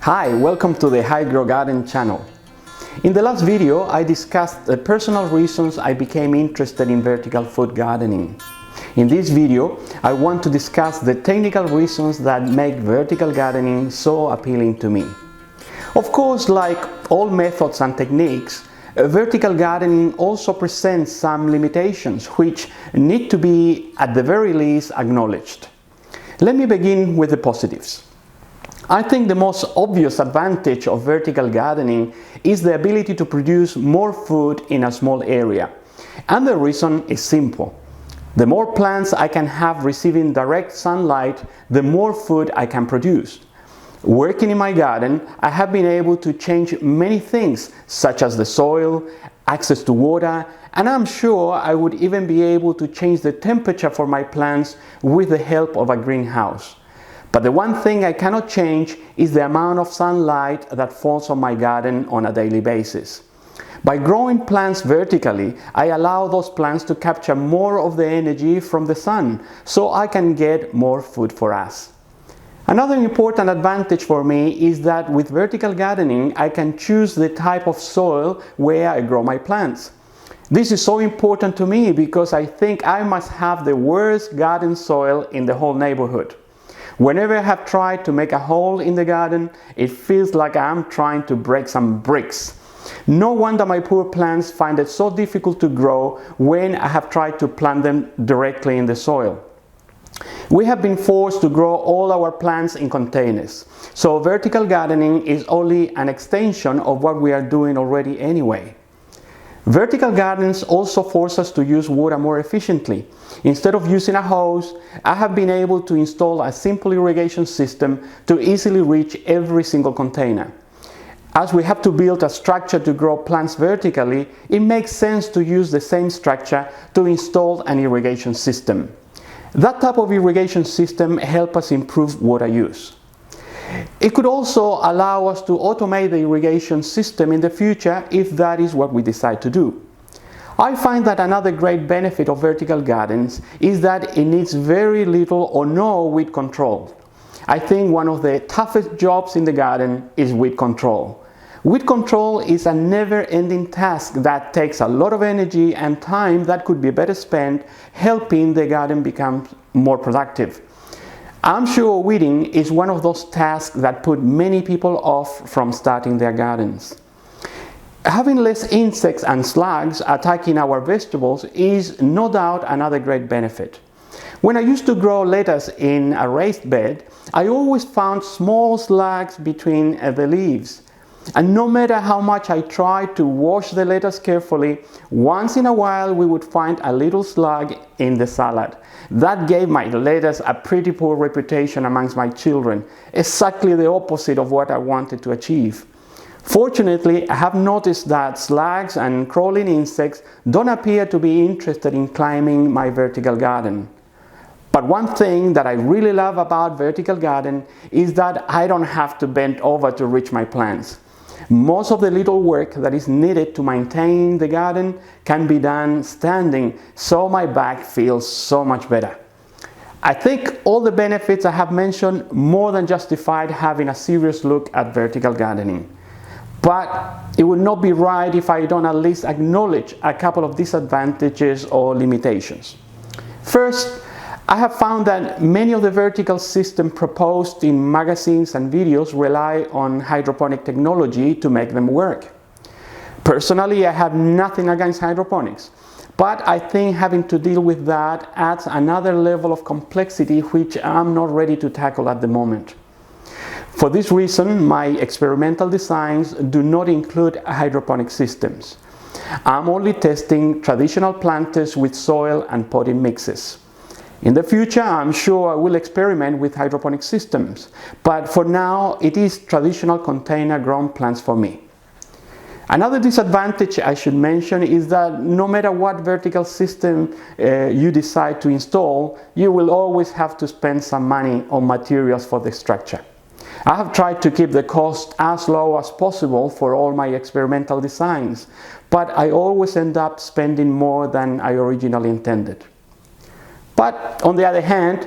Hi, welcome to the High Grow Garden channel. In the last video, I discussed the personal reasons I became interested in vertical food gardening. In this video, I want to discuss the technical reasons that make vertical gardening so appealing to me. Of course, like all methods and techniques, vertical gardening also presents some limitations which need to be, at the very least, acknowledged. Let me begin with the positives. I think the most obvious advantage of vertical gardening is the ability to produce more food in a small area. And the reason is simple. The more plants I can have receiving direct sunlight, the more food I can produce. Working in my garden, I have been able to change many things, such as the soil, access to water, and I'm sure I would even be able to change the temperature for my plants with the help of a greenhouse. But the one thing I cannot change is the amount of sunlight that falls on my garden on a daily basis. By growing plants vertically, I allow those plants to capture more of the energy from the sun, so I can get more food for us. Another important advantage for me is that with vertical gardening, I can choose the type of soil where I grow my plants. This is so important to me because I think I must have the worst garden soil in the whole neighborhood. Whenever I have tried to make a hole in the garden, it feels like I'm trying to break some bricks. No wonder my poor plants find it so difficult to grow when I have tried to plant them directly in the soil. We have been forced to grow all our plants in containers, so vertical gardening is only an extension of what we are doing already anyway. Vertical gardens also force us to use water more efficiently. Instead of using a hose, I have been able to install a simple irrigation system to easily reach every single container. As we have to build a structure to grow plants vertically, it makes sense to use the same structure to install an irrigation system. That type of irrigation system helps us improve water use. It could also allow us to automate the irrigation system in the future if that is what we decide to do. I find that another great benefit of vertical gardens is that it needs very little or no weed control. I think one of the toughest jobs in the garden is weed control. Weed control is a never-ending task that takes a lot of energy and time that could be better spent helping the garden become more productive. I'm sure weeding is one of those tasks that put many people off from starting their gardens. Having less insects and slugs attacking our vegetables is no doubt another great benefit. When I used to grow lettuce in a raised bed, I always found small slugs between the leaves. And no matter how much I tried to wash the lettuce carefully, once in a while we would find a little slug in the salad. That gave my lettuce a pretty poor reputation amongst my children, exactly the opposite of what I wanted to achieve. Fortunately, I have noticed that slugs and crawling insects don't appear to be interested in climbing my vertical garden. But one thing that I really love about vertical garden is that I don't have to bend over to reach my plants. Most of the little work that is needed to maintain the garden can be done standing, so my back feels so much better. I think all the benefits I have mentioned more than justified having a serious look at vertical gardening. But it would not be right if I don't at least acknowledge a couple of disadvantages or limitations. First, I have found that many of the vertical systems proposed in magazines and videos rely on hydroponic technology to make them work. Personally, I have nothing against hydroponics, but I think having to deal with that adds another level of complexity which I'm not ready to tackle at the moment. For this reason, my experimental designs do not include hydroponic systems. I'm only testing traditional planters with soil and potting mixes. In the future, I'm sure I will experiment with hydroponic systems, but for now, it is traditional container grown plants for me. Another disadvantage I should mention is that no matter what vertical system you decide to install, you will always have to spend some money on materials for the structure. I have tried to keep the cost as low as possible for all my experimental designs, but I always end up spending more than I originally intended. But on the other hand,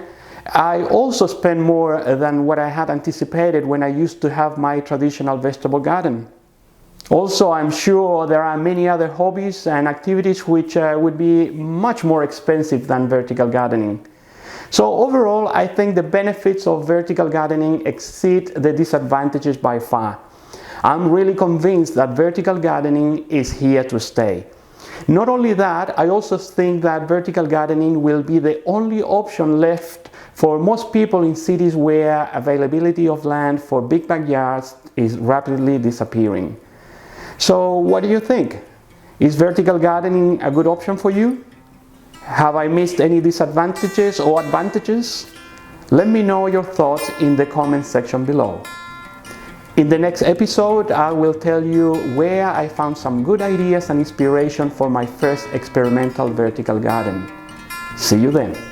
I also spend more than what I had anticipated when I used to have my traditional vegetable garden. Also, I'm sure there are many other hobbies and activities which would be much more expensive than vertical gardening. So overall, I think the benefits of vertical gardening exceed the disadvantages by far. I'm really convinced that vertical gardening is here to stay. Not only that, I also think that vertical gardening will be the only option left for most people in cities where availability of land for big backyards is rapidly disappearing. So what do you think? Is vertical gardening a good option for you? Have I missed any disadvantages or advantages? Let me know your thoughts in the comment section below. In the next episode, I will tell you where I found some good ideas and inspiration for my first experimental vertical garden. See you then.